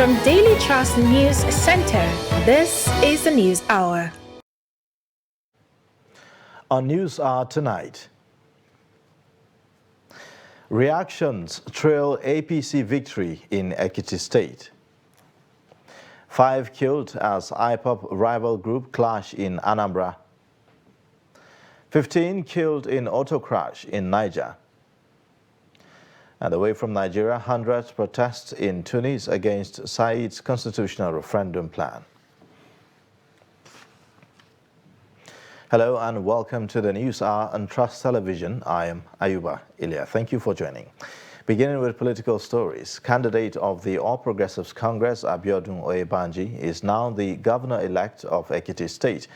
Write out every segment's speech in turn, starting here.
From Daily Trust News Center, this is the News Hour. On News Hour tonight, reactions trail APC victory in Ekiti State. 5 killed as IPOP rival group clash in Anambra. 15 killed in auto crash in Niger. And away from Nigeria, hundreds protest in Tunis against Said's constitutional referendum plan. Hello and welcome to the News Hour on Trust Television. I am Ayuba Ilya. Thank you for joining. Beginning with political stories, candidate of the All Progressives Congress, Abiodun Oyebanji, is now the governor-elect of Ekiti State.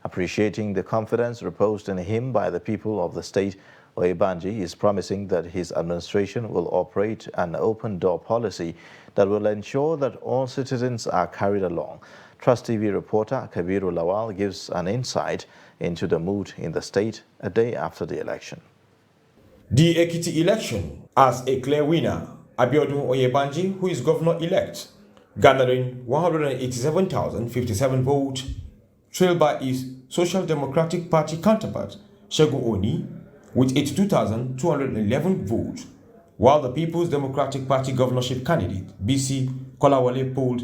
Appreciating the confidence reposed in him by the people of the state, Oyebanji is promising that his administration will operate an open-door policy that will ensure that all citizens are carried along. Trust TV reporter Kabiru Lawal gives an insight into the mood in the state a day after the election. The Ekiti election has a clear winner, Abiodun Oyebanji, who is governor-elect, garnering 187,057 votes, trailed by his Social Democratic Party counterpart, Segun Oni, with 82,211 votes, while the People's Democratic Party governorship candidate, BC Kolawole, polled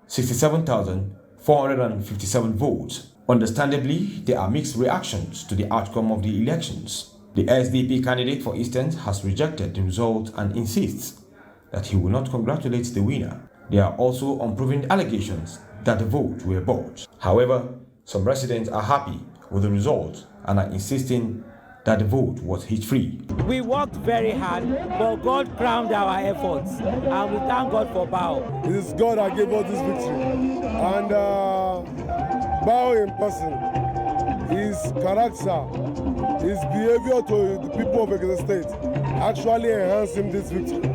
67,457 votes. Understandably, there are mixed reactions to the outcome of the elections. The SDP candidate, for instance, has rejected the result and insists that he will not congratulate the winner. There are also unproven allegations that the votes were bought. However, some residents are happy with the result and are insisting that the vote was hitch-free. We worked very hard, but God crowned our efforts, and we thank God for Bao. It is God that gave us this victory. And Bao in person, his character, his behavior to the people of Ekiti State actually enhanced him this victory.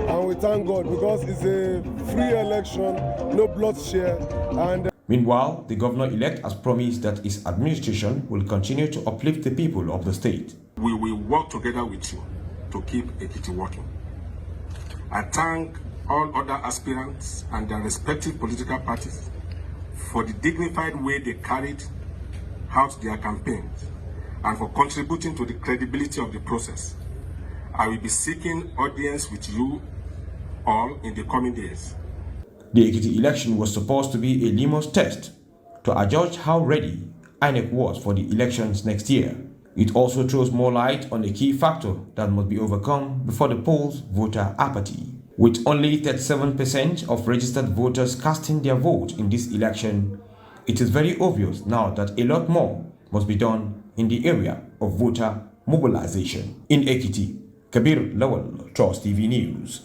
And we thank God because it's a free election, no bloodshed. And meanwhile, the governor-elect has promised that his administration will continue to uplift the people of the state. We will work together with you to keep Ekiti working. I thank all other aspirants and their respective political parties for the dignified way they carried out their campaigns and for contributing to the credibility of the process. I will be seeking audience with you all in the coming days. The Ekiti election was supposed to be a litmus test to adjudge how ready INEC was for the elections next year. It also throws more light on a key factor that must be overcome before the polls: voter apathy. With only 37% of registered voters casting their vote in this election, it is very obvious now that a lot more must be done in the area of voter mobilization. In Ekiti, Kabir Lawal, Trust TV News.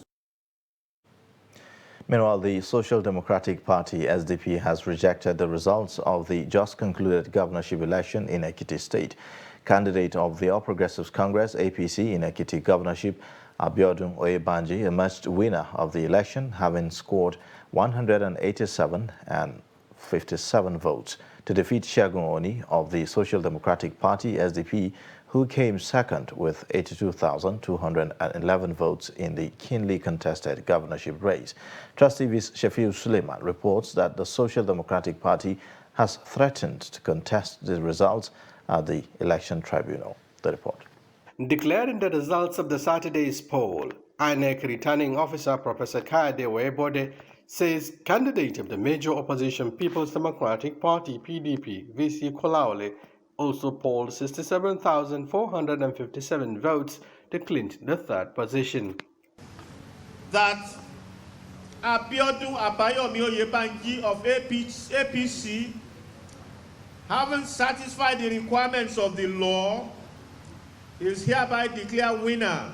Meanwhile, the Social Democratic Party, SDP, has rejected the results of the just concluded governorship election in Ekiti State. Candidate of the All Progressives Congress, APC, in Ekiti governorship, Abiodun Oyebanji, emerged winner of the election, having scored 187 votes to defeat Segun Oni of the Social Democratic Party, SDP, who came second with 82,211 votes in the keenly contested governorship race. Trust TV's Shafiu Suleiman reports that the Social Democratic Party has threatened to contest the results at the election tribunal. The report. Declaring the results of the Saturday's poll, INEC returning officer Professor Kayode Oyebode says candidate of the major opposition People's Democratic Party, PDP, VC Kolawole, also polled 67,457 votes to clinch the third position. That Abiodun Abayomi Oyebanji of APC, having satisfied the requirements of the law, is hereby declared winner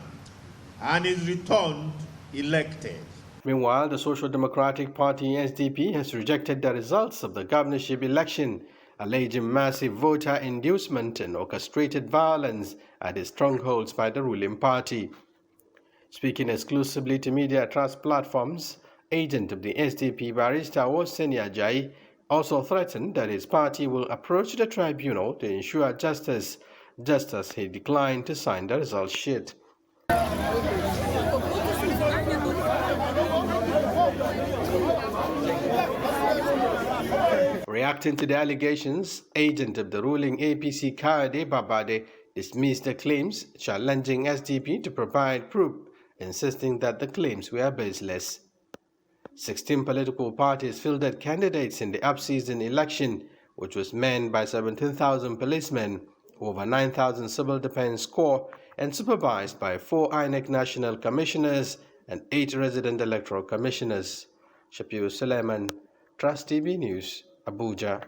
and is returned elected. Meanwhile, the Social Democratic Party, SDP, has rejected the results of the governorship election, alleging massive voter inducement and orchestrated violence at the strongholds by the ruling party. Speaking exclusively to media trust platforms, agent of the SDP, Barrister Oseni Ajayi, also threatened that his party will approach the tribunal to ensure justice, just as he declined to sign the result sheet. Reacting to the allegations, agent of the ruling APC Kayode Babade dismissed the claims, challenging SDP to provide proof, insisting that the claims were baseless. 16 political parties fielded candidates in the up-season election, which was manned by 17,000 policemen, over 9,000 civil defense corps, and supervised by 4 INEC national commissioners and 8 resident electoral commissioners. Shafiu Suleiman, Trust TV News, Abuja.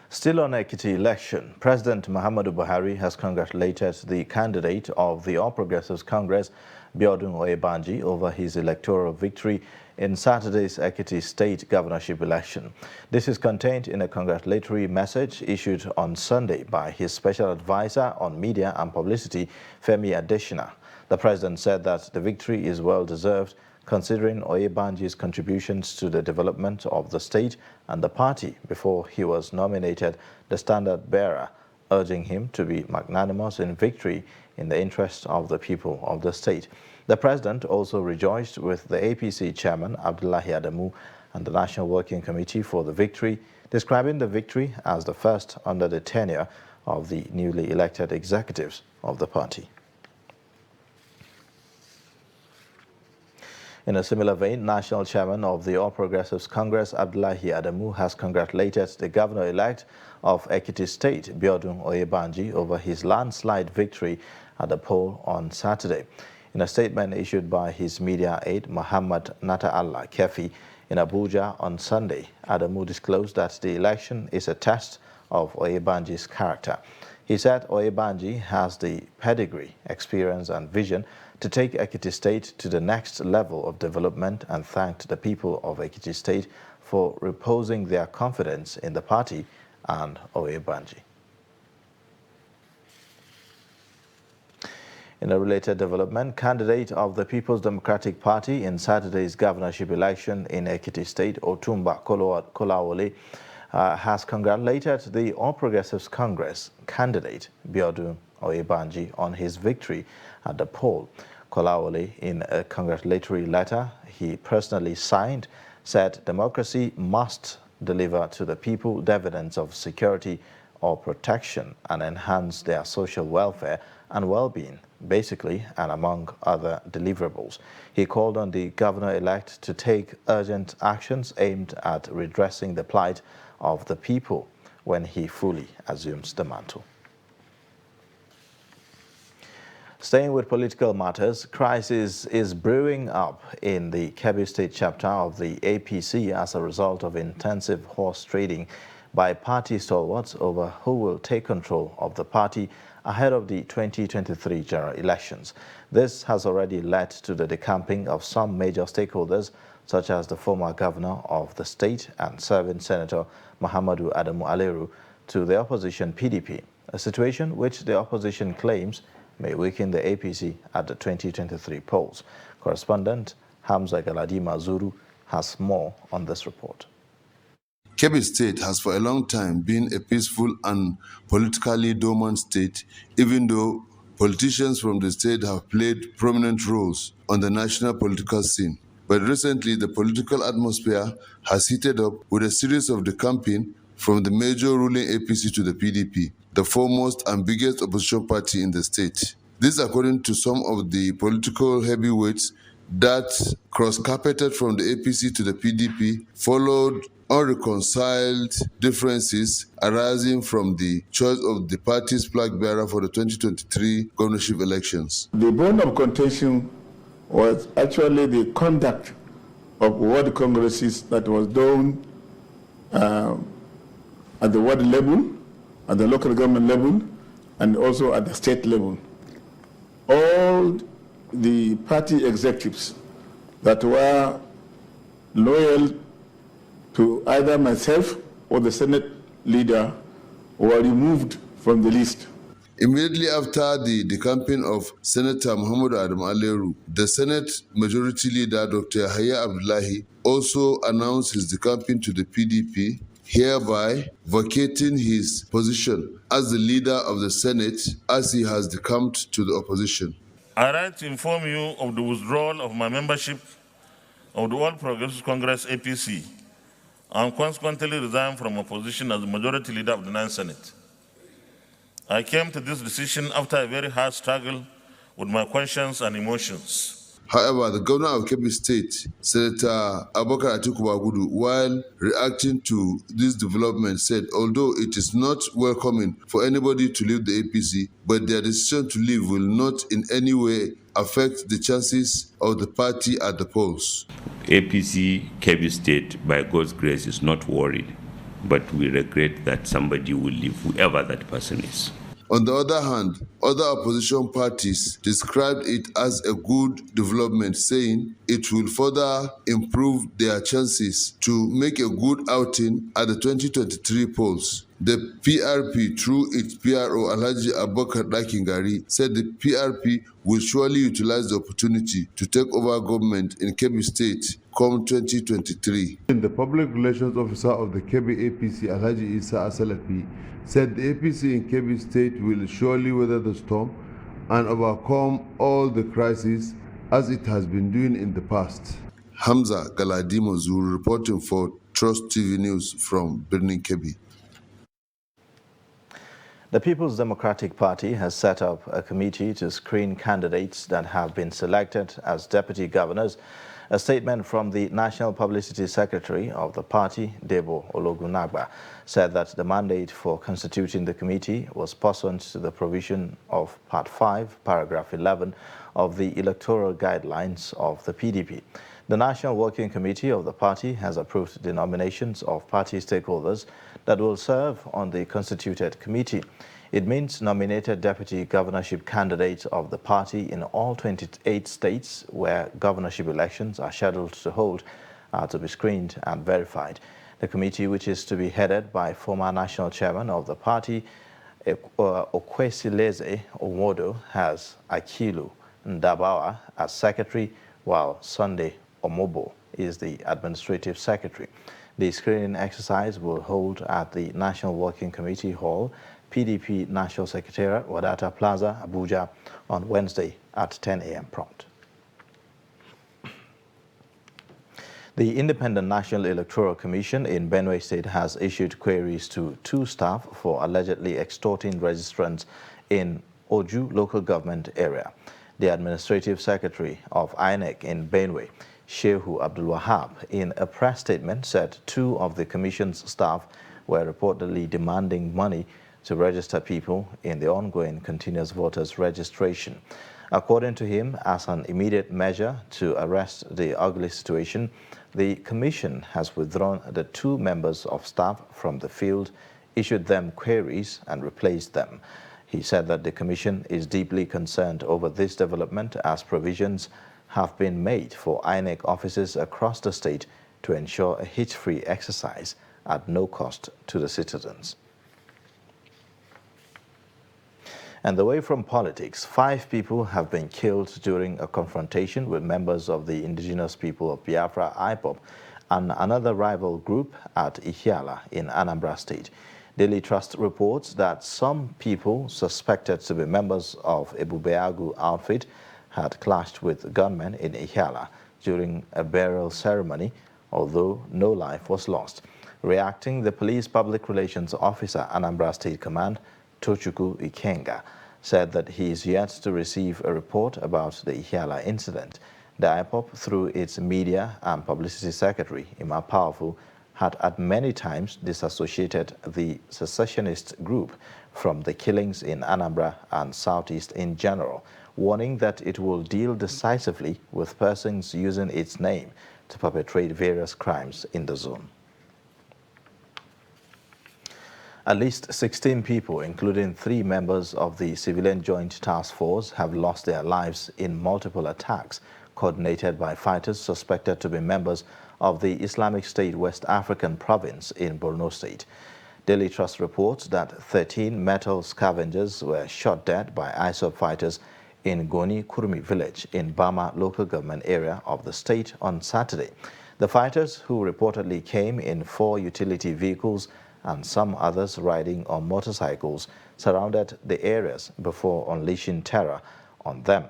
Still on Ekiti election, President Muhammadu Buhari has congratulated the candidate of the All Progressives Congress, Biodun Oyebanji, over his electoral victory in Saturday's Ekiti state governorship election. This is contained in a congratulatory message issued on Sunday by his special advisor on media and publicity, Femi Adesina. The president said that the victory is well-deserved, considering Oyebanji's contributions to the development of the state and the party before he was nominated the standard-bearer, urging him to be magnanimous in victory in the interest of the people of the state. The president also rejoiced with the APC chairman, Abdullahi Adamu, and the National Working Committee for the victory, describing the victory as the first under the tenure of the newly elected executives of the party. In a similar vein, National Chairman of the All Progressives Congress, Abdullahi Adamu, has congratulated the governor-elect of Ekiti State, Biodun Oyebanji, over his landslide victory at the poll on Saturday. In a statement issued by his media aide, Muhammad Nata Allah Kefi, in Abuja on Sunday, Adamu disclosed that the election is a test of Oyebanji's character. He said Oyebanji has the pedigree, experience and vision to take Ekiti State to the next level of development, and thanked the people of Ekiti State for reposing their confidence in the party and Oyebanji. In a related development, candidate of the People's Democratic Party in Saturday's governorship election in Ekiti State, Otumba Kolawole, has congratulated the All Progressives Congress candidate, Biodun Oyebanji, on his victory at the poll. Kolawole, in a congratulatory letter he personally signed, said democracy must deliver to the people dividends of security or protection and enhance their social welfare and well-being, basically, and among other deliverables. He called on the governor-elect to take urgent actions aimed at redressing the plight of the people when he fully assumes the mantle. Staying with political matters, crisis is brewing up in the Kebbi State chapter of the APC as a result of intensive horse trading by party stalwarts over who will take control of the party ahead of the 2023 general elections. This has already led to the decamping of some major stakeholders, such as the former governor of the state and serving Senator Muhammadu Adamu Aleru, to the opposition PDP, a situation which the opposition claims may weaken the APC at the 2023 polls. Correspondent Hamza Galadima Zuru has more on this report. Kebbi State has for a long time been a peaceful and politically dormant state, even though politicians from the state have played prominent roles on the national political scene. But recently, the political atmosphere has heated up with a series of decamping from the major ruling APC to the PDP, the foremost and biggest opposition party in the state. This according to some of the political heavyweights that cross-carpeted from the APC to the PDP, followed unreconciled differences arising from the choice of the party's flag bearer for the 2023 governorship elections. The bone of contention was actually the conduct of ward congresses that was done at the ward level, at the local government level, and also at the state level. All the party executives that were loyal to either myself or the Senate leader were removed from the list. Immediately after the decamping of Senator Muhammadu Adamu Aleru, the Senate Majority Leader Dr. Yahya Abdullahi also announced his decamping to the PDP, hereby vacating his position as the leader of the Senate as he has decamped to the opposition. I write to inform you of the withdrawal of my membership of the All Progressives Congress APC and consequently resigned from my position as the majority leader of the Ninth Senate. I came to this decision after a very hard struggle with my conscience and emotions. However, the governor of Kebbi State, Senator Abubakar Atiku Bagudu, while reacting to this development, said although it is not welcoming for anybody to leave the APC, but their decision to leave will not in any way affect the chances of the party at the polls. APC Kebbi State, by God's grace, is not worried, but we regret that somebody will leave, whoever that person is. On the other hand, other opposition parties described it as a good development, saying it will further improve their chances to make a good outing at the 2023 polls. The PRP, through its PRO Alhaji Abubakar Dakingari, said the PRP will surely utilize the opportunity to take over government in Kebbi State come 2023. The public relations officer of the Kebbi APC, Alhaji Isa Asalapi, said the APC in Kebbi State will surely weather the storm and overcome all the crises as it has been doing in the past. Hamza Galadimo Zuru reporting for Trust TV News from Birnin Kebbi. The People's Democratic Party has set up a committee to screen candidates that have been selected as deputy governors. A statement from the National Publicity Secretary of the party, Debo Ologunagba, said that the mandate for constituting the committee was pursuant to the provision of Part 5, Paragraph 11 of the Electoral Guidelines of the PDP. The National Working Committee of the party has approved the nominations of party stakeholders that will serve on the constituted committee. It means nominated deputy governorship candidates of the party in all 28 states where governorship elections are scheduled to hold are to be screened and verified. The committee, which is to be headed by former national chairman of the party, Okwesileze Omodo, has Akilu Ndabawa as secretary, while Sunday Omobo is the administrative secretary. The screening exercise will hold at the National Working Committee Hall, PDP National Secretariat, Wadata Plaza, Abuja, on Wednesday at 10 a.m. prompt. The Independent National Electoral Commission in Benue State has issued queries to 2 staff for allegedly extorting registrants in Oju local government area. The administrative secretary of INEC in Benue, Shehu Abdul Wahab, in a press statement said 2 of the commission's staff were reportedly demanding money to register people in the ongoing continuous voters registration. According to him, as an immediate measure to arrest the ugly situation, the commission has withdrawn the 2 members of staff from the field, issued them queries and replaced them. He said that the commission is deeply concerned over this development as provisions have been made for INEC offices across the state to ensure a hitch-free exercise at no cost to the citizens. And away from politics, 5 people have been killed during a confrontation with members of the indigenous people of Biafra, IPOB, and another rival group at Ihiala in Anambra State. Daily Trust reports that some people suspected to be members of Ebubeagu outfit had clashed with gunmen in Ihiala during a burial ceremony, although no life was lost. Reacting, the police public relations officer, Anambra State Command, Tochukwu Ikenga, said that he is yet to receive a report about the Ihiala incident. The IPOB, through its media and publicity secretary, Ima Powerful, had at many times disassociated the secessionist group from the killings in Anambra and Southeast in general, warning that it will deal decisively with persons using its name to perpetrate various crimes in the zone. At least 16 people, including 3 members of the Civilian Joint Task Force, have lost their lives in multiple attacks coordinated by fighters suspected to be members of the Islamic State West African province in Borno State. Daily Trust reports that 13 metal scavengers were shot dead by ISOP fighters in Goni Kurmi village in Bama local government area of the state on Saturday. The fighters, who reportedly came in 4 utility vehicles and some others riding on motorcycles, surrounded the areas before unleashing terror on them.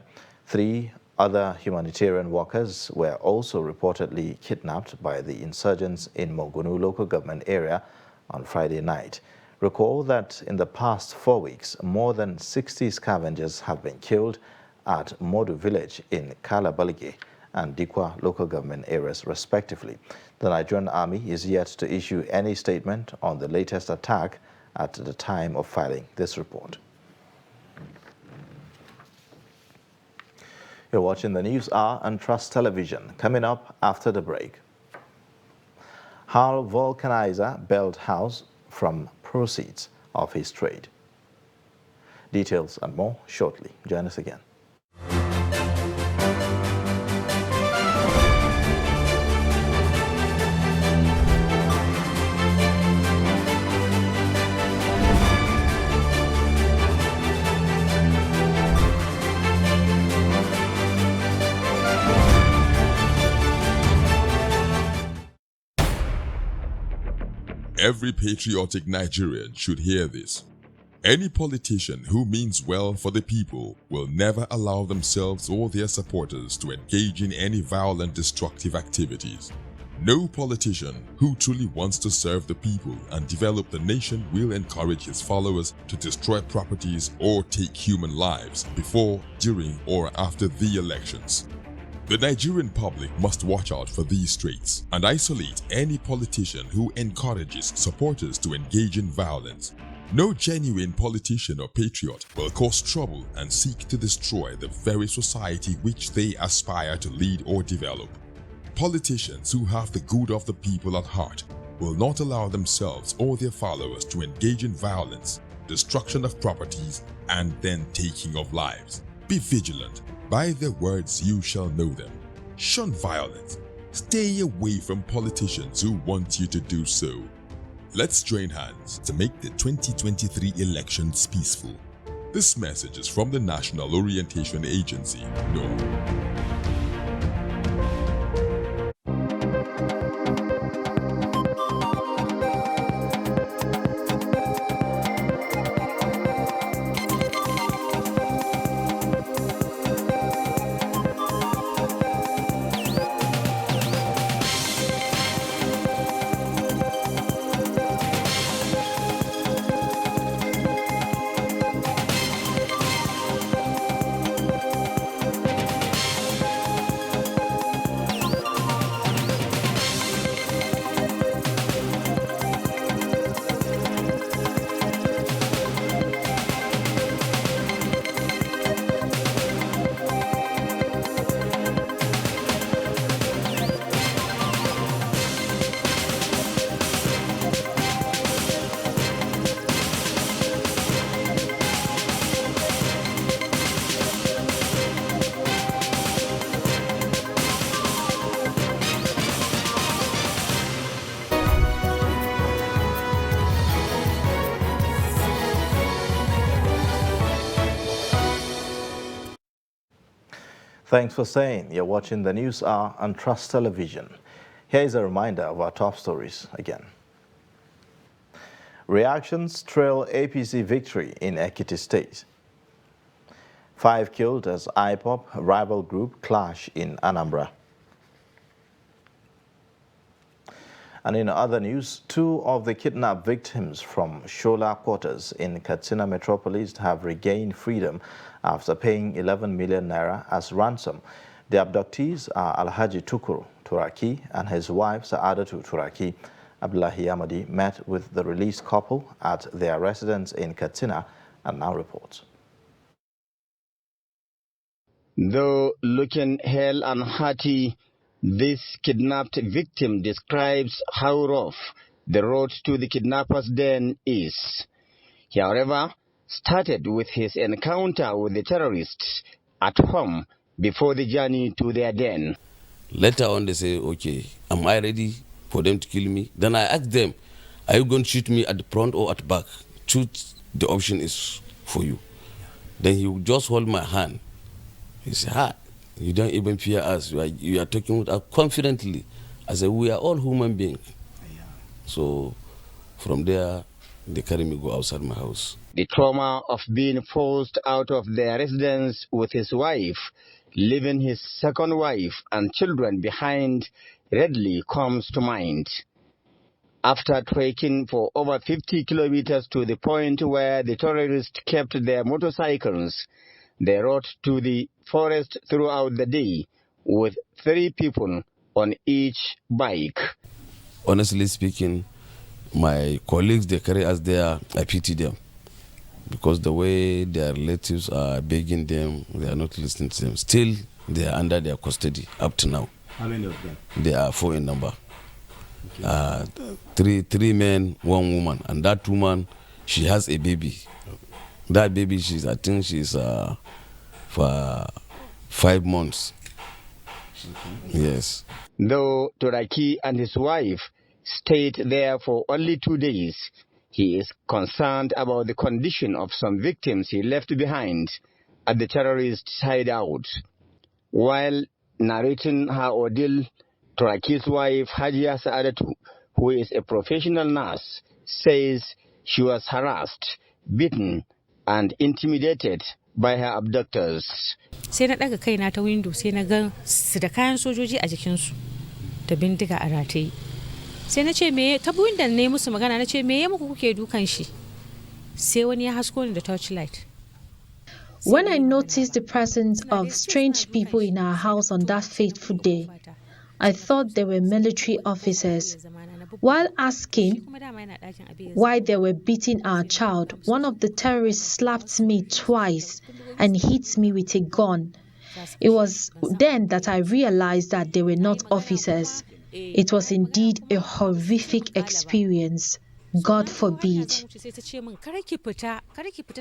3 Other humanitarian workers were also reportedly kidnapped by the insurgents in Mogunu local government area on Friday night. Recall that in the past 4 weeks, more than 60 scavengers have been killed at Modu village in Kalabalige and Dikwa local government areas respectively. The Nigerian army is yet to issue any statement on the latest attack at the time of filing this report. You're watching the News Hour on Trust Television. Coming up after the break. How vulcanizer built house from proceeds of his trade. Details and more shortly. Join us again. Every patriotic Nigerian should hear this. Any politician who means well for the people will never allow themselves or their supporters to engage in any violent, destructive activities. No politician who truly wants to serve the people and develop the nation will encourage his followers to destroy properties or take human lives before, during, or after the elections. The Nigerian public must watch out for these traits and isolate any politician who encourages supporters to engage in violence. No genuine politician or patriot will cause trouble and seek to destroy the very society which they aspire to lead or develop. Politicians who have the good of the people at heart will not allow themselves or their followers to engage in violence, destruction of properties, and then taking of lives. Be vigilant. By their words you shall know them. Shun violence. Stay away from politicians who want you to do so. Let's join hands to make the 2023 elections peaceful. This message is from the National Orientation Agency, NORA. Thanks for staying. You're watching the News Hour on Trust Television. Here is a reminder of our top stories again. Reactions trail APC victory in Ekiti State. 5 killed as IPOP rival group clash in Anambra. And in other news, 2 of the kidnapped victims from Shola quarters in Katsina Metropolis have regained freedom after paying 11 million naira as ransom. The abductees are Alhaji Tukuru Turaki and his wife Saadatu Turaki. Abdullahi Amadi met with the released couple at their residence in Katsina and now reports. Though looking hale and hearty, this kidnapped victim describes how rough the road to the kidnapper's den is. He, however, started with his encounter with the terrorists at home before the journey to their den. Later on they say, okay, am I ready for them to kill me? Then I asked them, are you going to shoot me at the front or at the back? Choose, the option is for you. Then he would just hold my hand. He said, you don't even fear us. You are talking with us confidently. I said, we are all human beings. Yeah. So from there, they carry me go outside my house. The trauma of being forced out of their residence with his wife leaving his second wife and children behind readily comes to mind. After trekking for over 50 kilometers to the point where the terrorists kept their motorcycles, they rode to the forest throughout the day with 3 people on each bike. Honestly speaking, my colleagues, they carry us there, I pity them. Because the way their relatives are begging them, they are not listening to them. Still, they are under their custody up to now. How many of them? They are 4 in number. Okay. 3 men, 1 woman. And that woman, she has a baby. That baby, I think she's for 5 months. Okay. Yes. Though Turaki and his wife stayed there for only 2 days, he is concerned about the condition of some victims he left behind at the terrorists' hideout. While narrating her ordeal, Turaki's wife, Hajia Saadatu, who is a professional nurse, says she was harassed, beaten, and intimidated by her abductors. Sai na daga kaina ta window sai na ga su da kayan sojoji a jikinsu da bindiga a rataye. Sai na ce me ta window ne musu magana na ce me ya muku kuke dukan shi? Sai wani ya hasko ni da torchlight. When I noticed the presence of strange people in our house on that fateful day, I thought they were military officers. While asking why they were beating our child, one of the terrorists slapped me twice and hit me with a gun. It was then that I realized that they were not officers. It was indeed a horrific experience. God forbid. Kar ki fita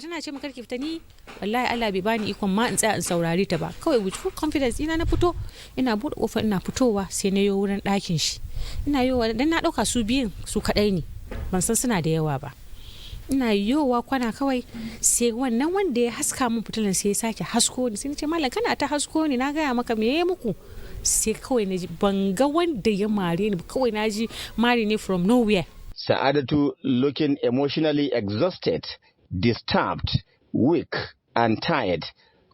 tana ce min kar ki fita ni wallahi Allah bai bani ikon ma in tsaya in saurare ta ba. Kawai with full confidence ina na fito ina bude kofar ina fitowa sai na yo wurin ɗakin shi. Ina yowa dan na dauka su biyun su kadai ne. Ban san suna da yawa ba. Ina yowa kwana kawai sai wannan wanda ya haska min fitilan sai ya sake hasko ni sai na ce mallam kana ta hasko ni na ga maka me muku. Sai kawai naji ban ga wanda ya mare ni kawai naji mare ne from nowhere. Saadatu, looking emotionally exhausted, disturbed, weak, and tired,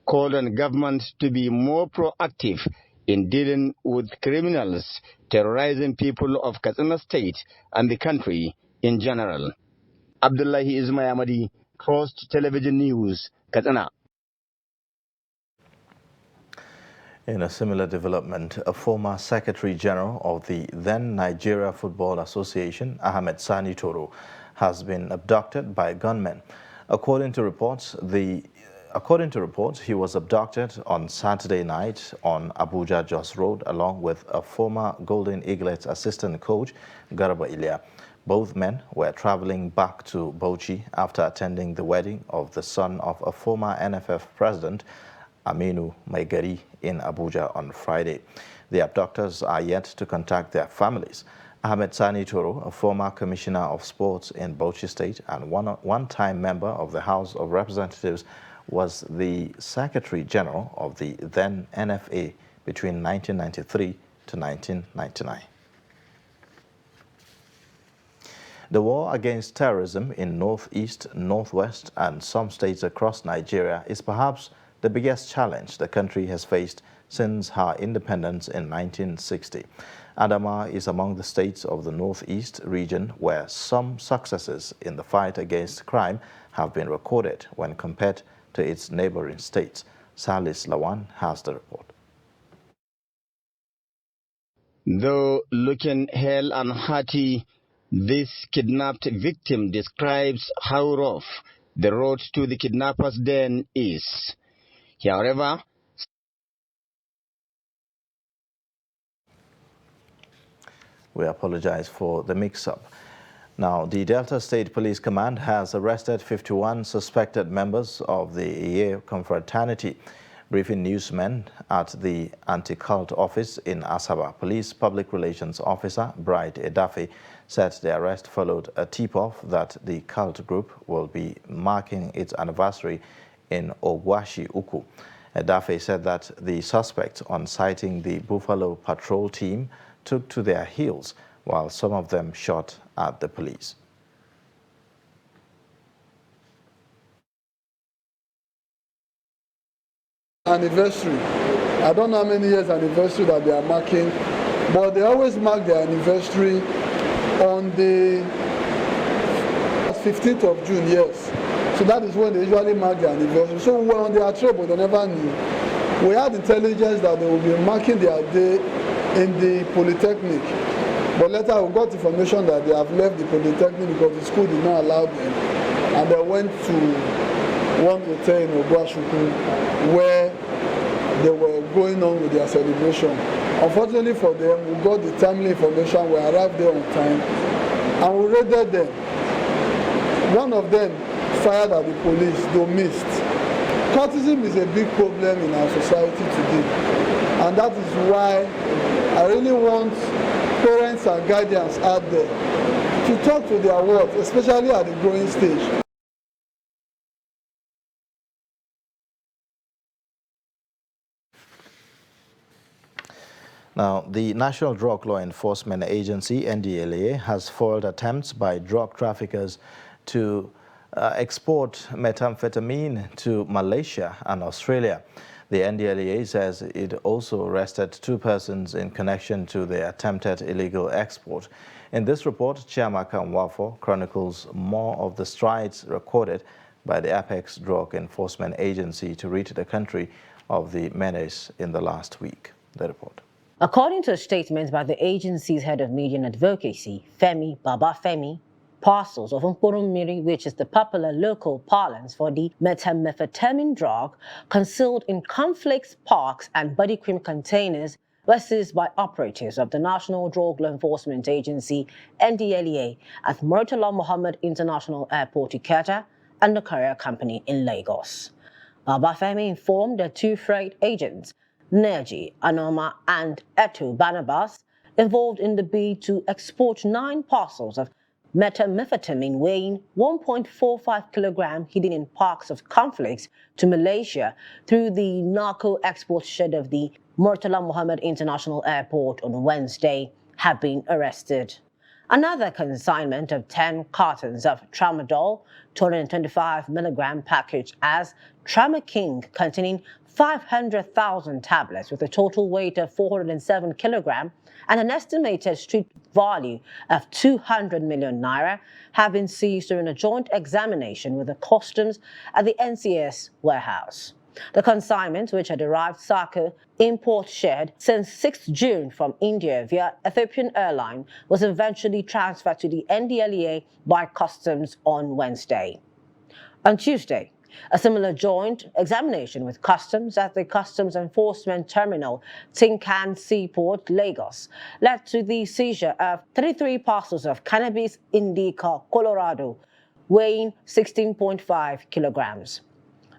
called on government to be more proactive in dealing with criminals terrorizing people of Katsina State and the country in general. Abdullahi Ismayamadi, Trust Television News, Katsina. In a similar development, a former Secretary General of the then Nigeria Football Association, Ahmed Sani Toro, has been abducted by gunmen. According to reports, he was abducted on Saturday night on Abuja Jos Road along with a former Golden Eaglets assistant coach, Garba Ilya. Both men were traveling back to Bauchi after attending the wedding of the son of a former NFF president, Aminu Maigari, in Abuja on Friday. The abductors are yet to contact their families. Ahmed Sani Toro, a former commissioner of sports in Bauchi State and one-time member of the House of Representatives, was the Secretary General of the then NFA between 1993 to 1999. The war against terrorism in Northeast, Northwest, and some states across Nigeria is perhaps the biggest challenge the country has faced since her independence in 1960. Adamawa is among the states of the Northeast region where some successes in the fight against crime have been recorded when compared to its neighboring states. Salis Lawan has the report. Though looking hale and hearty, this kidnapped victim describes how rough the road to the kidnapper's den is. However, we apologize for the mix-up. Now, the Delta State Police Command has arrested 51 suspected members of the Iye confraternity. Briefing newsmen at the anti-cult office in Asaba, Police Public Relations Officer Bright Edafe said the arrest followed a tip-off that the cult group will be marking its anniversary in Ogwashi Uku. Edafe said that the suspects, on sighting the Buffalo patrol team, took to their heels while some of them shot at the police. Anniversary I don't know how many years anniversary that they are marking, but they always mark their anniversary on the 15th of June, yes. So that is when they usually mark their anniversary. So we were on their trail, but they never knew. We had intelligence that they will be marking their day in the Polytechnic. But later we got information that they have left the Polytechnic because the school did not allow them. And they went to one hotel in Oguashuku where they were going on with their celebration. Unfortunately for them, we got the timely information, we arrived there on time, and we raided them. One of them fired at the police, they missed. Cultism is a big problem in our society today, and that is why I really want parents and guardians out there to talk to their wards, especially at the growing stage. Now, the National Drug Law Enforcement Agency, NDLEA, has foiled attempts by drug traffickers to export methamphetamine to Malaysia and Australia. The NDLEA says it also arrested 2 persons in connection to the attempted illegal export. In this report, Chiamaka Nwafo chronicles more of the strides recorded by the Apex Drug Enforcement Agency to rid the country of the menace in the last week. The report. According to a statement by the agency's head of media and advocacy, Femi Babafemi, parcels of Mporomiri, which is the popular local parlance for the methamphetamine drug, concealed in conflicts, parks and body cream containers, were seized by operatives of the National Drug Law Enforcement Agency, NDLEA, at Murtala Mohammed International Airport, Ikeja, and the courier company in Lagos. Babafemi informed the 2 freight agents, Neji Anoma and Etu Barnabas, involved in the bid to export 9 parcels of methamphetamine weighing 1.45 kilogram hidden in parks of conflicts to Malaysia through the narco export shed of the Murtala Mohammed International Airport on Wednesday, have been arrested. Another consignment of 10 cartons of Tramadol, 225 milligram package as Trama King, containing 500,000 tablets with a total weight of 407 kilogram and an estimated street value of 200 million naira, have been seized during a joint examination with the customs at the NCS warehouse. The consignment, which had arrived Saka import shed since 6 June from India via Ethiopian Airline, was eventually transferred to the NDLEA by customs on Wednesday. On Tuesday, a similar joint examination with customs at the Customs Enforcement Terminal, Tinkan Seaport, Lagos, led to the seizure of 33 parcels of cannabis indica Colorado, weighing 16.5 kilograms.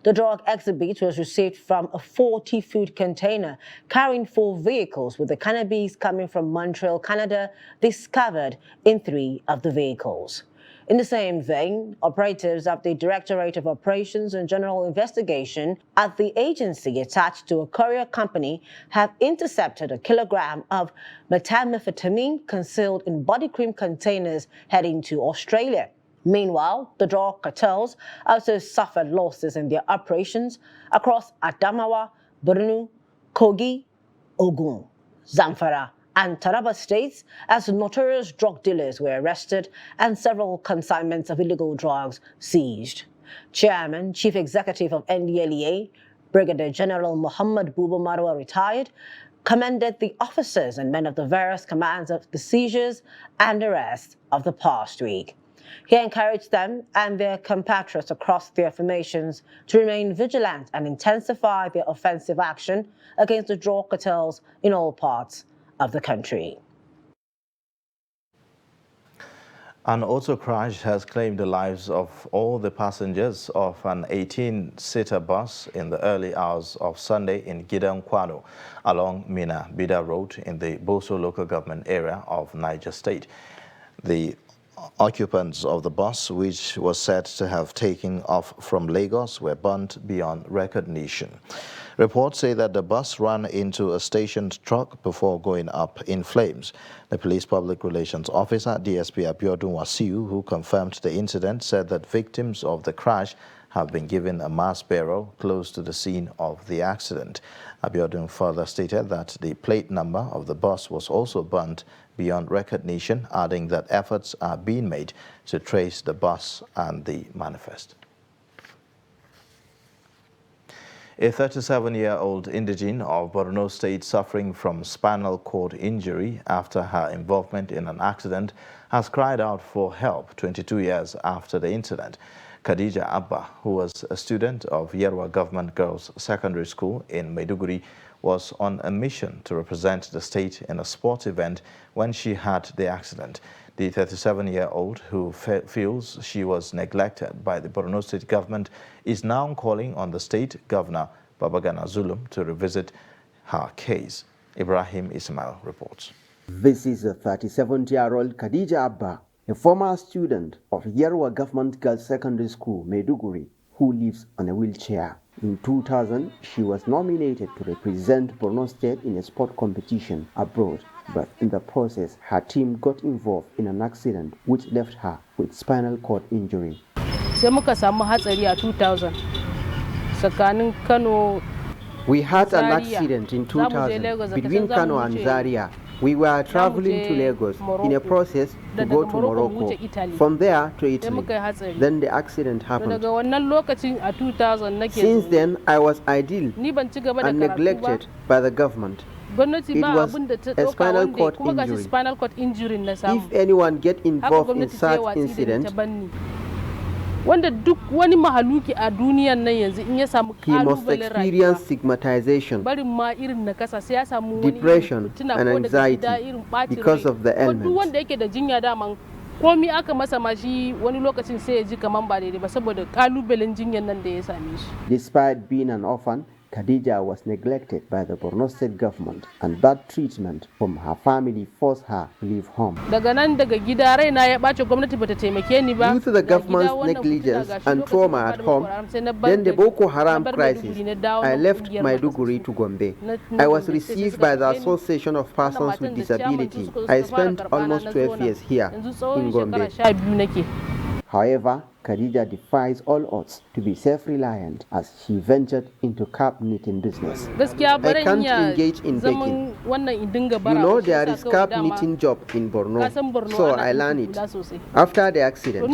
The drug exhibit was received from a 40-foot container carrying 4 vehicles, with the cannabis coming from Montreal, Canada, discovered in 3 of the vehicles. In the same vein, operatives of the Directorate of Operations and General Investigation at the agency attached to a courier company have intercepted a kilogram of methamphetamine concealed in body cream containers heading to Australia. Meanwhile, the drug cartels also suffered losses in their operations across Adamawa, Borno, Kogi, Ogun, Zamfara, and Taraba states, as notorious drug dealers were arrested and several consignments of illegal drugs seized. Chairman, Chief Executive of NDLEA, Brigadier General Muhammad Buba Marwa, retired, commended the officers and men of the various commands of the seizures and arrests of the past week. He encouraged them and their compatriots across their formations to remain vigilant and intensify their offensive action against the drug cartels in all parts of the country. An auto crash has claimed the lives of all the passengers of an 18-seater bus in the early hours of Sunday in Gidan Kwano along Mina Bida Road in the Boso local government area of Niger State. The occupants of the bus, which was said to have taken off from Lagos, were burnt beyond recognition. Reports say that the bus ran into a stationed truck before going up in flames. The police public relations officer, DSP Abiodun Wasiu, who confirmed the incident, said that victims of the crash have been given a mass burial close to the scene of the accident. Abiodun further stated that the plate number of the bus was also burnt beyond recognition, adding that efforts are being made to trace the bus and the manifest. A 37-year-old indigene of Borno State suffering from spinal cord injury after her involvement in an accident has cried out for help 22 years after the incident. Khadija Abba, who was a student of Yerwa Government Girls Secondary School in Maiduguri, was on a mission to represent the state in a sports event when she had the accident. The 37-year-old, who feels she was neglected by the Borno State government, is now calling on the state governor, Babagana Zulum, to revisit her case. Ibrahim Ismail reports. This is a 37-year-old Khadija Abba, a former student of Yerwa Government Girls Secondary School, Maiduguri, who lives on a wheelchair. In 2000, she was nominated to represent Borno State in a sport competition abroad, but in the process, her team got involved in an accident which left her with spinal cord injury. Sai muka samu hatsari a 2000 tsakanin Kano. We had an accident in 2000 between Kano and Zaria. We were traveling to Lagos in a process to go to Morocco, from there to Italy. Then the accident happened. Since then, I was ideal and neglected by the government. It was a spinal cord injury. If anyone gets involved in such incident, wanda duk wani mahaluki a duniyan nan yanzu in ya samu kalubalen rayuwa stigmatization, barin ma irin nakasa sai ya samu wani depression and anxiety because of the ailment. Duk wanda yake da jinya daman komi aka masa ma shi wani lokacin sai ya ji kaman ba daidai ba saboda kalubalen jinyan nan da ya same shi. Despite being an orphan, Khadija was neglected by the Borno State government, and bad treatment from her family forced her to leave home. Daga nan daga gida raina ya bace gwamnati bata taimake ni ba. Due to the government's negligence and trauma at home, then the Boko Haram crisis, I left Maiduguri to Gombe. I was received by the Association of Persons with Disability. I spent almost 12 years here in Gombe. However, Khadija defies all odds to be self-reliant as she ventured into cap knitting business. I can't engage in baking. You know there is cap knitting job in Borno, so I learned it. After the accident,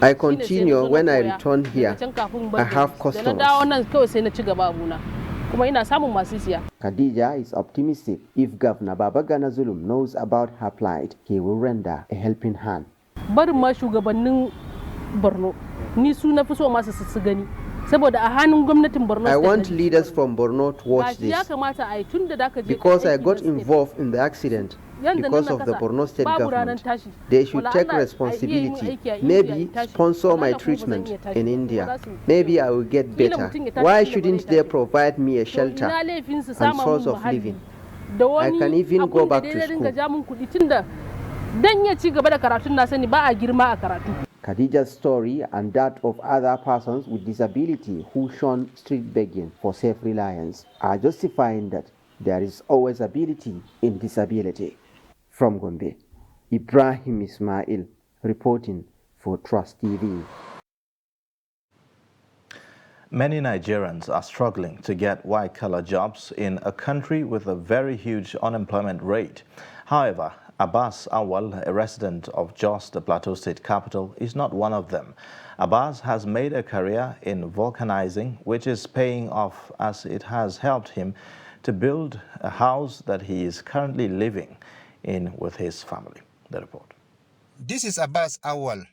I continue when I return here. I have customers. Khadija is optimistic if Governor Babagana Zulum knows about her plight, he will render a helping hand. Barin ma shugabannin Borno ni su na fi so masu su gani saboda a hannun gwamnatin Borno. I want leaders from Borno to watch this because I got involved in the accident because of the Borno State government. They should take responsibility. Maybe sponsor my treatment in India. Maybe I will get better. Why shouldn't they provide me a shelter and source of living? I can even go back to school. Khadija's story and that of other persons with disability who shun street begging for self-reliance are justifying that there is always ability in disability. From Gombe, Ibrahim Ismail reporting for Trust TV. Many Nigerians are struggling to get white-collar jobs in a country with a very huge unemployment rate. However, Abbas Awal, a resident of Jos, the Plateau State capital, is not one of them. Abbas has made a career in vulcanizing, which is paying off as it has helped him to build a house that he is currently living in with his family. The report. This is Abbas Awal,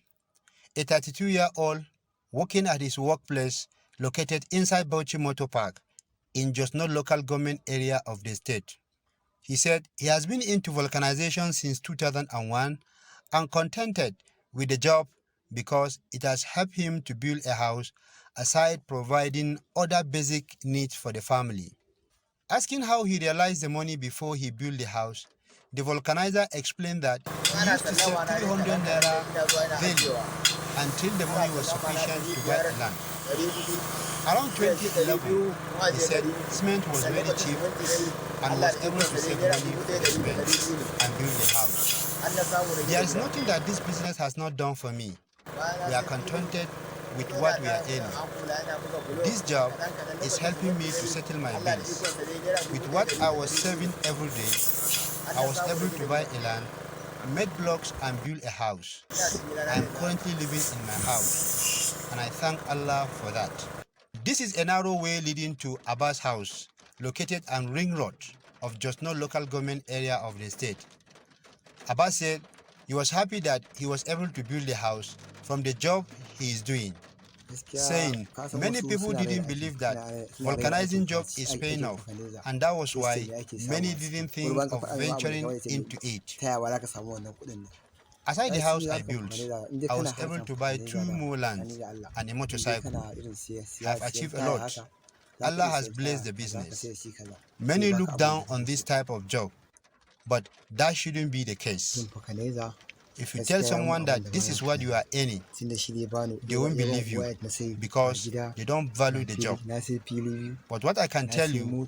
a 32-year-old working at his workplace located inside Bauchi Motor Park in Jos North local government area of the state. He said he has been into vulcanization since 2001 and contented with the job because it has helped him to build a house aside providing other basic needs for the family. Asking how he realized the money before he built the house, the vulcanizer explained that he used to save 300 naira value until the money was sufficient to buy the land. Around 2011, he said cement was very cheap and was able to save money for the cement and build the house. There is nothing that this business has not done for me. we are contented with what we are earning. This job is helping me to settle my bills. With what I was saving every day, I was able to buy a land, make blocks and build a house. I am currently living in my house, and I thank Allah for that. This is a narrow way leading to Abbas House, located on Ring Road of Jos North local government area of the state. Abbas said he was happy that he was able to build the house from the job he is doing, saying many people didn't believe that vulcanizing job is paying off, and that was why many didn't think of venturing into it. Aside the house I built, I was able to buy 2 more lands and a motorcycle. I have achieved a lot. Allah has blessed the business. Many look down on this type of job, but that shouldn't be the case. If you tell someone that this is what you are earning, they won't believe you because they don't value the job. But what I can tell you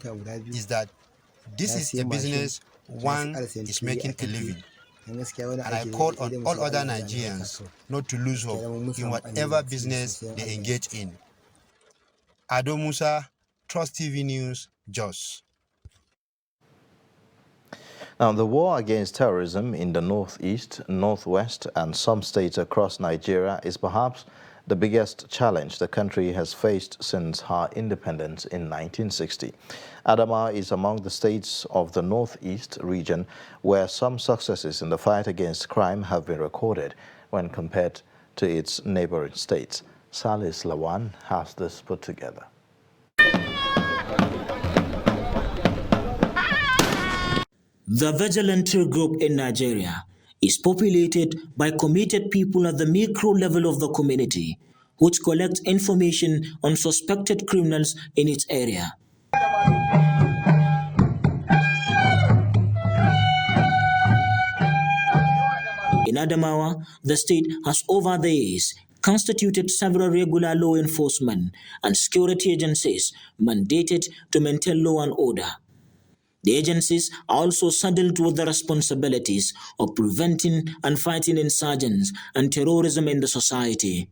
is that this is a business one is making a living. And I call on all other Nigerians not to lose hope in whatever business they engage in. Ado Musa, Trust TV News, Jos. Now, the war against terrorism in the northeast, northwest, and some states across Nigeria is perhaps the biggest challenge the country has faced since her independence in 1960. Adamawa is among the states of the northeast region where some successes in the fight against crime have been recorded when compared to its neighboring states. Salis Lawan has this put together. The vigilante group in Nigeria is populated by committed people at the micro level of the community, which collect information on suspected criminals in its area. In Adamawa, the state has over the years constituted several regular law enforcement and security agencies mandated to maintain law and order. The agencies are also saddled with the responsibilities of preventing and fighting insurgents and terrorism in the society.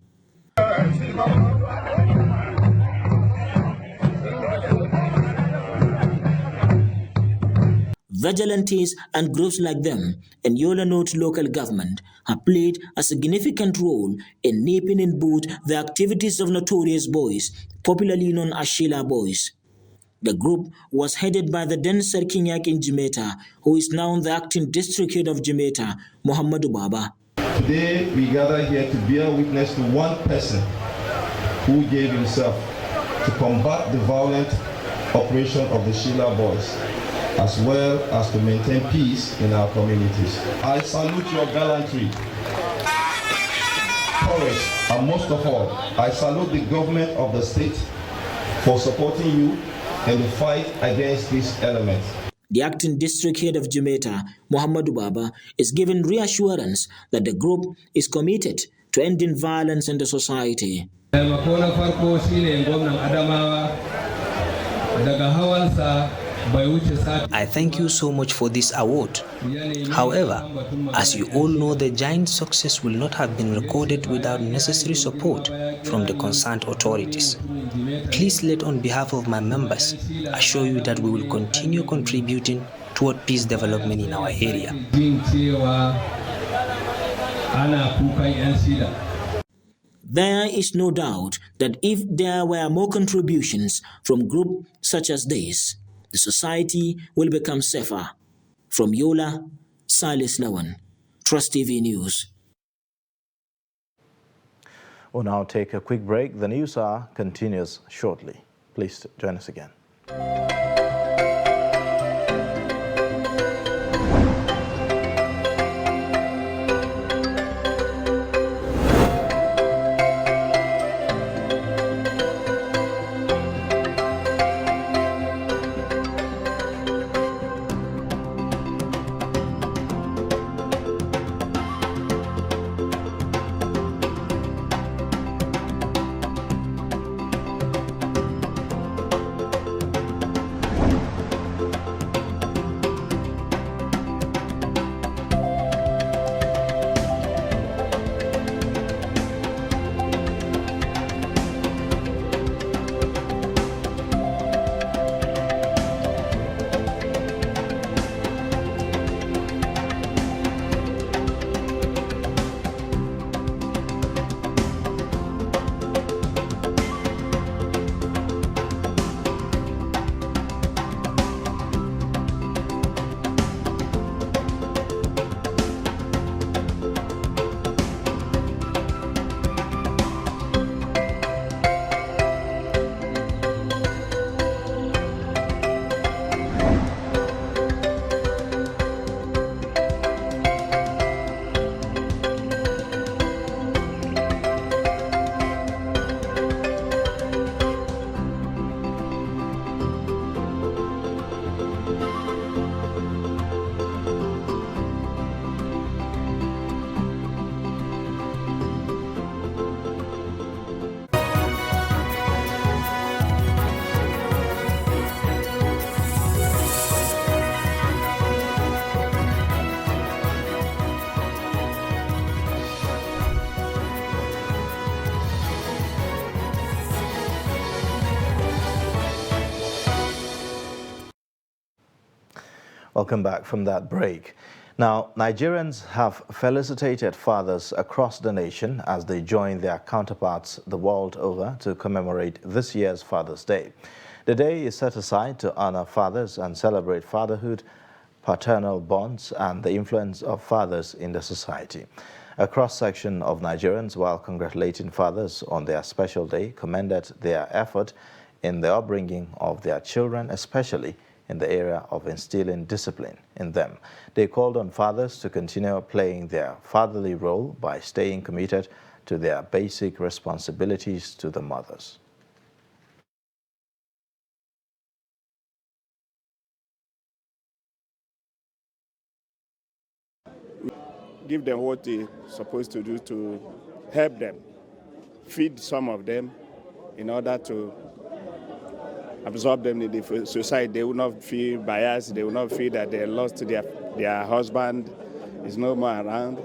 Vigilantes and groups like them in Yola North local government have played a significant role in nipping in bud the activities of notorious boys, popularly known as Sheila boys. The group was headed by the then Serkinyak in Jimeta, who is now the acting district head of Jimeta, Muhammadu Baba. Today we gather here to bear witness to one person who gave himself to combat the violent operation of the Sheila boys, as well as to maintain peace in our communities. I salute your gallantry, courage, and most of all, I salute the government of the state for supporting you in the fight against this element. The acting district head of Jimeta, Muhammadu Baba, is given reassurance that the group is committed to ending violence in the society. I thank you so much for this award. However, as you all know, the giant success will not have been recorded without necessary support from the concerned authorities. Please let, on behalf of my members, assure you that we will continue contributing toward peace development in our area. There is no doubt that if there were more contributions from groups such as this, the society will become safer. From Yola, Salis Lawan, Trust TV News. We'll now take a quick break. The news hour continues shortly. Please join us again. Welcome back from that break. Now, Nigerians have felicitated fathers across the nation as they join their counterparts the world over to commemorate this year's Father's Day. The day is set aside to honor fathers and celebrate fatherhood, paternal bonds, and the influence of fathers in the society. A cross-section of Nigerians, while congratulating fathers on their special day, commended their effort in the upbringing of their children, especially in the area of instilling discipline in them. They called on fathers to continue playing their fatherly role by staying committed to their basic responsibilities to the mothers. Give them what they're supposed to do to help them, feed some of them in order to absorb them in the society. They will not feel biased. They will not feel that they lost their husband is no more around.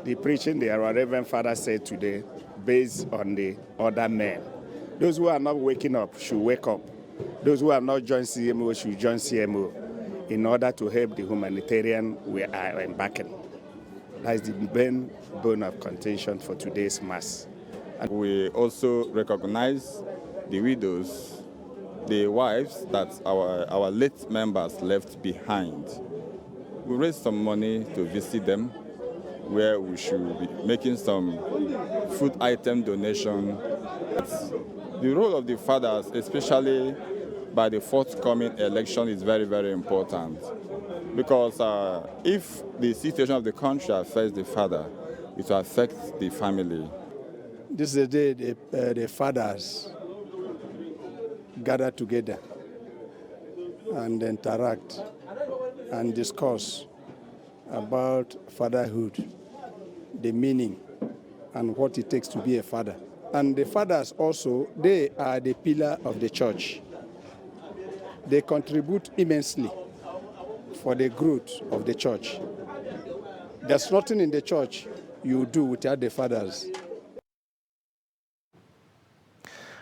The preaching the Reverend Father said today, based on the other men. Those who are not waking up should wake up. Those who have not joined CMO should join CMO in order to help the humanitarian we are embarking. That is the main bone of contention for today's Mass. And we also recognize the widows, the wives that our late members left behind. We raised some money to visit them, where we should be making some food item donation. The role of the fathers, especially by the forthcoming election, is very, very important. Because if the situation of the country affects the father, it will affect the family. This is the day the fathers gather together and interact and discuss about fatherhood, the meaning, and what it takes to be a father. And the fathers also, they are the pillar of the church. They contribute immensely for the growth of the church. There's nothing in the church you do without the fathers.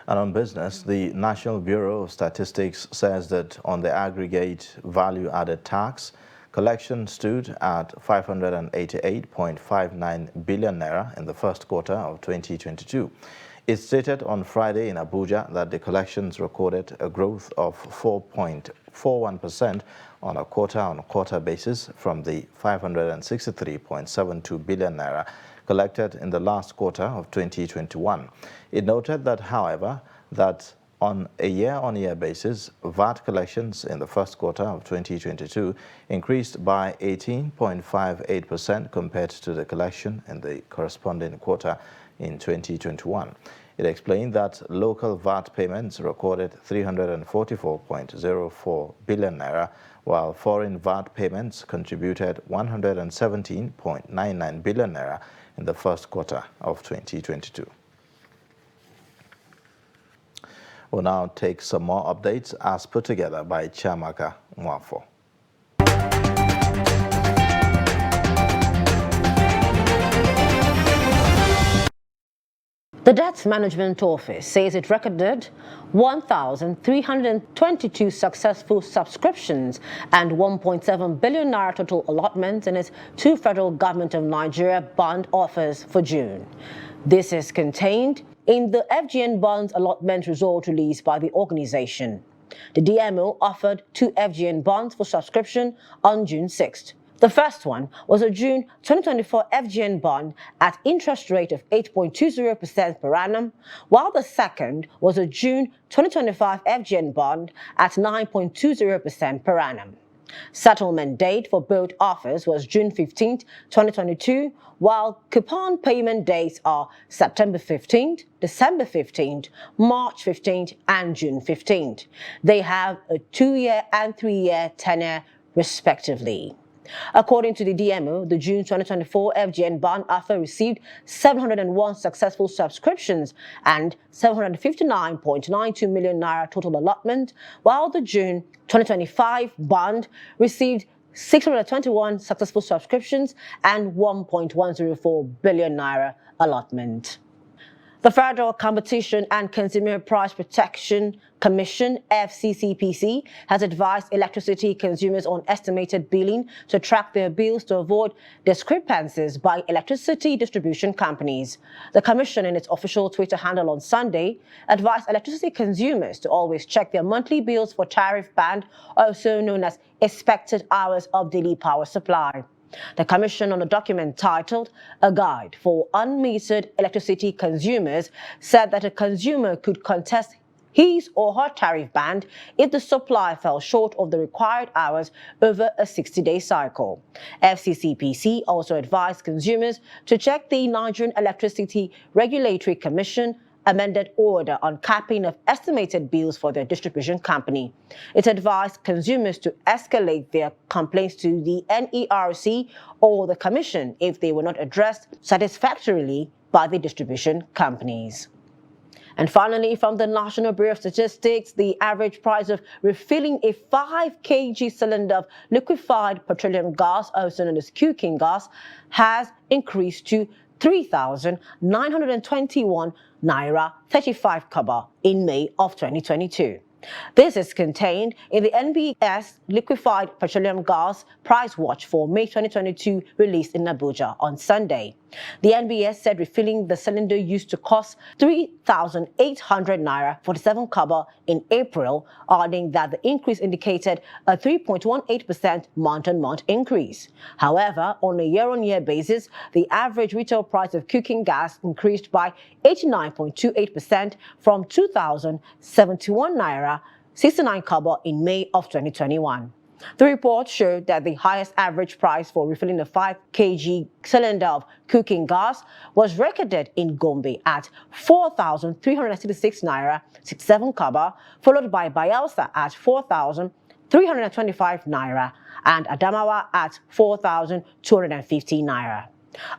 And on business, the National Bureau of Statistics says that on the aggregate value-added tax, collection stood at 588.59 billion naira in the first quarter of 2022. It stated on Friday in Abuja that the collections recorded a growth of 4.41% on a quarter-on-quarter basis from the 563.72 billion naira collected in the last quarter of 2021. It noted that, however, that on a year-on-year basis, VAT collections in the first quarter of 2022 increased by 18.58% compared to the collection in the corresponding quarter in 2021. It explained that local VAT payments recorded 344.04 billion naira, while foreign VAT payments contributed 117.99 billion naira in the first quarter of 2022. We'll now take some more updates as put together by Chiamaka Mwafo. The Debt Management Office says it recorded 1,322 successful subscriptions and 1.7 billion naira total allotments in its two federal government of Nigeria bond offers for June. This is contained in the FGN bonds allotment result released by the organization. The DMO offered 2 FGN bonds for subscription on June 6th. The first one was a June 2024 FGN bond at interest rate of 8.20% per annum, while the second was a June 2025 FGN bond at 9.20% per annum. Settlement date for both offers was June 15, 2022, while coupon payment dates are September 15th, December 15th, March 15th, and June 15th. They have a 2-year and 3-year tenure, respectively. According to the DMO, the June 2024 FGN bond offer received 701 successful subscriptions and 759.92 million naira total allotment, while the June 2025 bond received 621 successful subscriptions and 1.104 billion naira allotment. The Federal Competition and Consumer Price Protection Commission, FCCPC, has advised electricity consumers on estimated billing to track their bills to avoid discrepancies by electricity distribution companies. The Commission, in its official Twitter handle on Sunday, advised electricity consumers to always check their monthly bills for tariff band, also known as expected hours of daily power supply. The Commission, on a document titled A Guide for Unmetered Electricity Consumers, said that a consumer could contest his or her tariff band if the supply fell short of the required hours over a 60-day cycle. FCCPC also advised consumers to check the Nigerian Electricity Regulatory Commission amended order on capping of estimated bills for their distribution company. It advised consumers to escalate their complaints to the NERC or the Commission if they were not addressed satisfactorily by the distribution companies. And finally, from the National Bureau of Statistics, the average price of refilling a 5 kg cylinder of liquefied petroleum gas, also known as cooking gas, has increased to 3,921 Naira 35 kobo in May of 2022. This is contained in the NBS Liquefied Petroleum Gas Price Watch for May 2022 released in Abuja on Sunday. The NBS said refilling the cylinder used to cost 3,800 Naira 47 kobo in April, adding that the increase indicated a 3.18% month-on-month increase. However, on a year-on-year basis, the average retail price of cooking gas increased by 89.28% from 2,071 Naira 69 kobo in May of 2021. The report showed that the highest average price for refilling a 5 kg cylinder of cooking gas was recorded in Gombe at 4,366 Naira 67 kobo, followed by Bayelsa at 4,325 Naira and Adamawa at 4,250 Naira.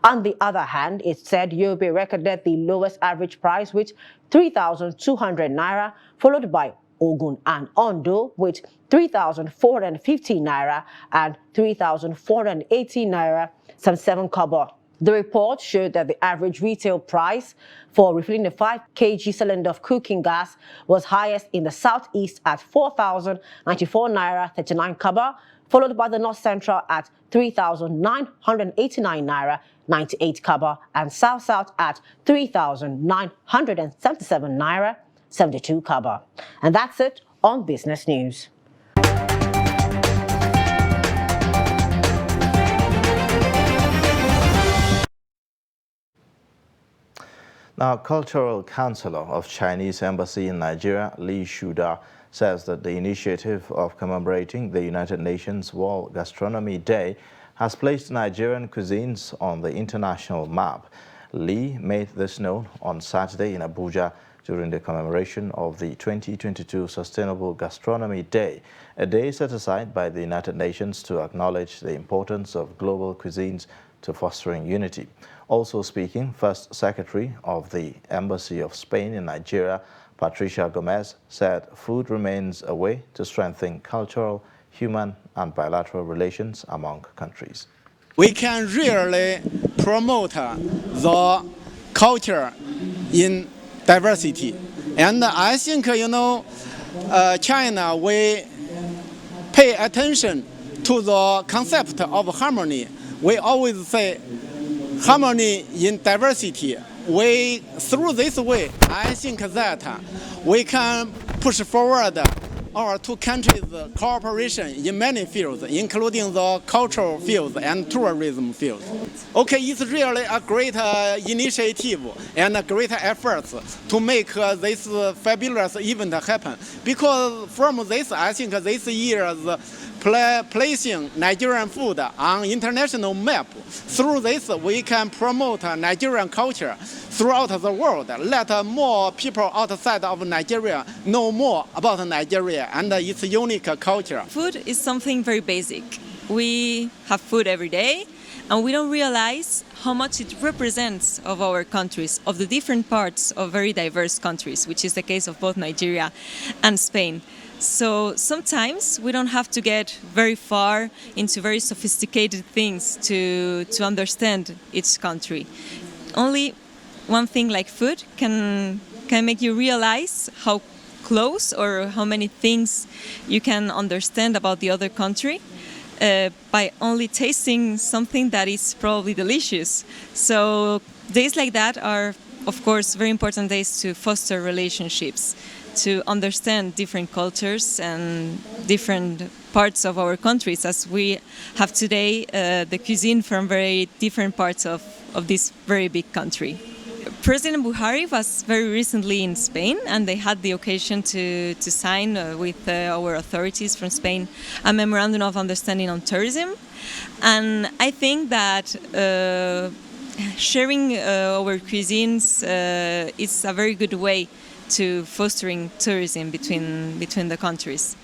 On the other hand, it said Yobe recorded the lowest average price with 3,200 Naira, followed by Ogun and Ondo with 3,450 Naira and 3,480 Naira 77 kobo. The report showed that the average retail price for refilling a 5 kg cylinder of cooking gas was highest in the southeast at 4,094 Naira 39 kobo, followed by the North Central at 3,989 Naira 98 kobo and South-South at 3,977 Naira 72 kobo. And that's it on Business News. Now, Cultural Counselor of Chinese Embassy in Nigeria, Li Shuda, says that the initiative of commemorating the United Nations World Gastronomy Day has placed Nigerian cuisines on the international map. Li made this known on Saturday in Abuja during the commemoration of the 2022 Sustainable Gastronomy Day, a day set aside by the United Nations to acknowledge the importance of global cuisines to fostering unity. Also speaking, First Secretary of the Embassy of Spain in Nigeria, Patricia Gomez, said food remains a way to strengthen cultural, human and bilateral relations among countries. We can really promote the culture in diversity. And I think, China, we pay attention to the concept of harmony. We always say harmony in diversity. Through this way, I think that we can push forward our two countries' cooperation in many fields, including the cultural fields and tourism fields. Okay, it's really a great initiative and a great effort to make this fabulous event happen. Because from this, I think this year's placing Nigerian food on international map. Through this, we can promote Nigerian culture throughout the world. Let more people outside of Nigeria know more about Nigeria and its unique culture. Food is something very basic. We have food every day, and we don't realize how much it represents of our countries, of the different parts of very diverse countries, which is the case of both Nigeria and Spain. So sometimes we don't have to get very far into very sophisticated things to understand each country. Only one thing like food can make you realize how close or how many things you can understand about the other country by only tasting something that is probably delicious. So days like that are, of course, very important days to foster relationships, to understand different cultures and different parts of our countries, as we have today the cuisine from very different parts of this very big country. President Buhari was very recently in Spain, and they had the occasion to sign with our authorities from Spain a memorandum of understanding on tourism. And I think that sharing our cuisines is a very good way to fostering tourism between the countries.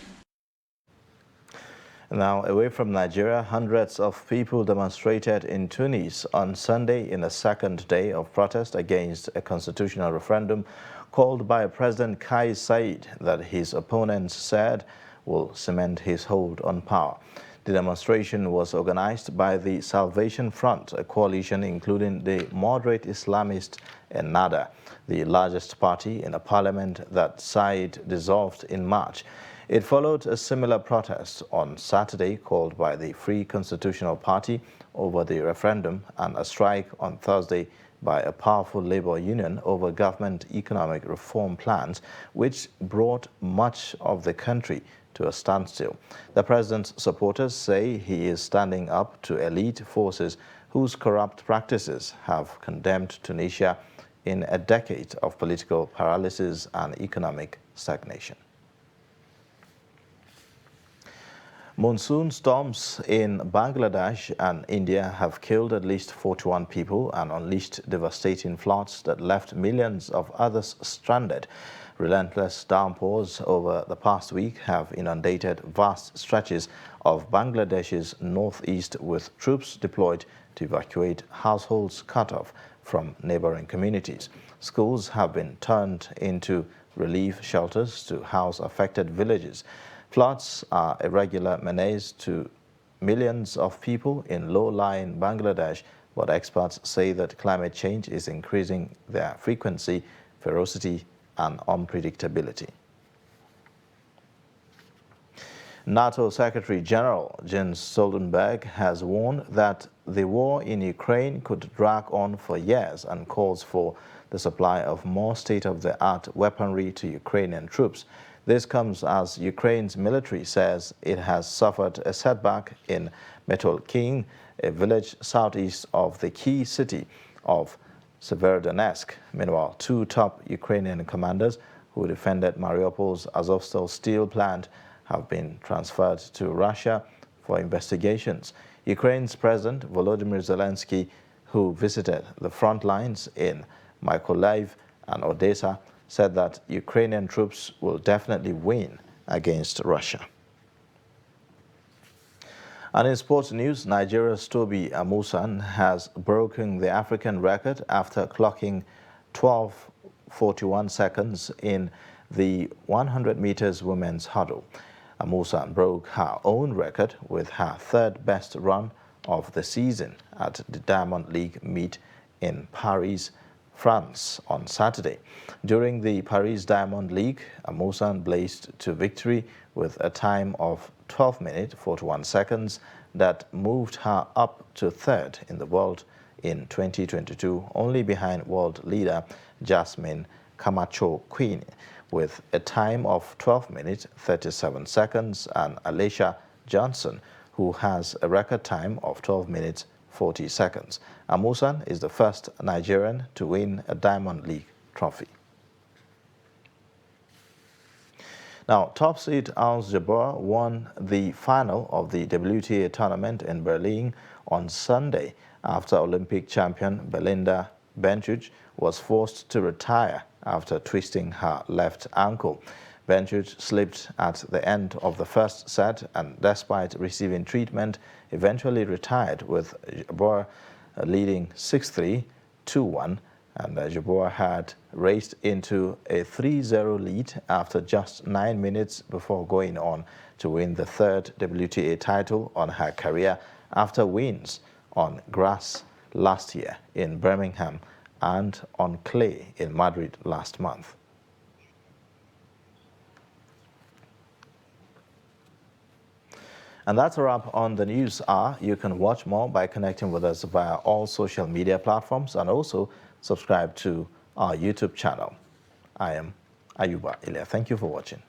Now, away from Nigeria, hundreds of people demonstrated in Tunis on Sunday in the second day of protest against a constitutional referendum called by President Kais Saied that his opponents said will cement his hold on power. The demonstration was organized by the Salvation Front, a coalition including the moderate Islamist Ennahda, the largest party in a parliament that Saied dissolved in March. It followed a similar protest on Saturday called by the Free Constitutional Party over the referendum, and a strike on Thursday by a powerful labor union over government economic reform plans, which brought much of the country to a standstill. The president's supporters say he is standing up to elite forces whose corrupt practices have condemned Tunisia in a decade of political paralysis and economic stagnation. Monsoon storms in Bangladesh and India have killed at least 41 people and unleashed devastating floods that left millions of others stranded. Relentless downpours over the past week have inundated vast stretches of Bangladesh's northeast, with troops deployed to evacuate households cut off from neighboring communities. Schools have been turned into relief shelters to house affected villages. Floods are a regular menace to millions of people in low-lying Bangladesh, but experts say that climate change is increasing their frequency, ferocity, and unpredictability. NATO Secretary General Jens Stoltenberg has warned that the war in Ukraine could drag on for years and calls for the supply of more state-of-the-art weaponry to Ukrainian troops. This comes as Ukraine's military says it has suffered a setback in Metolkin, a village southeast of the key city of Severodonetsk. Meanwhile, two top Ukrainian commanders who defended Mariupol's Azovstal steel plant have been transferred to Russia for investigations. Ukraine's President Volodymyr Zelensky, who visited the front lines in Mykolaiv and Odessa, said that Ukrainian troops will definitely win against Russia. And in sports news, Nigeria's Tobi Amusan has broken the African record after clocking 12:41 seconds in the 100 meters women's hurdle. Amusan broke her own record with her third best run of the season at the Diamond League meet in Paris, France on Saturday. During the Paris Diamond League, Amusan blazed to victory with a time of 12 minutes 41 seconds that moved her up to third in the world in 2022, only behind world leader Jasmine Camacho Queen with a time of 12 minutes 37 seconds, and Alicia Johnson, who has a record time of 12 minutes 40 seconds. Amusan is the first Nigerian to win a Diamond League trophy. Now, top seed Ons Jabeur won the final of the WTA tournament in Berlin on Sunday after Olympic champion Belinda Bencic was forced to retire after twisting her left ankle. Bencic slipped at the end of the first set and, despite receiving treatment, eventually retired, with Jabeur leading 6-3, 2-1, and Jabeur had raced into a 3-0 lead after just 9 minutes before going on to win the third WTA title on her career after wins on grass last year in Birmingham and on clay in Madrid last month. And that's a wrap on the News Hour. You can watch more by connecting with us via all social media platforms and also subscribe to our YouTube channel. I am Ayuba Ilya. Thank you for watching.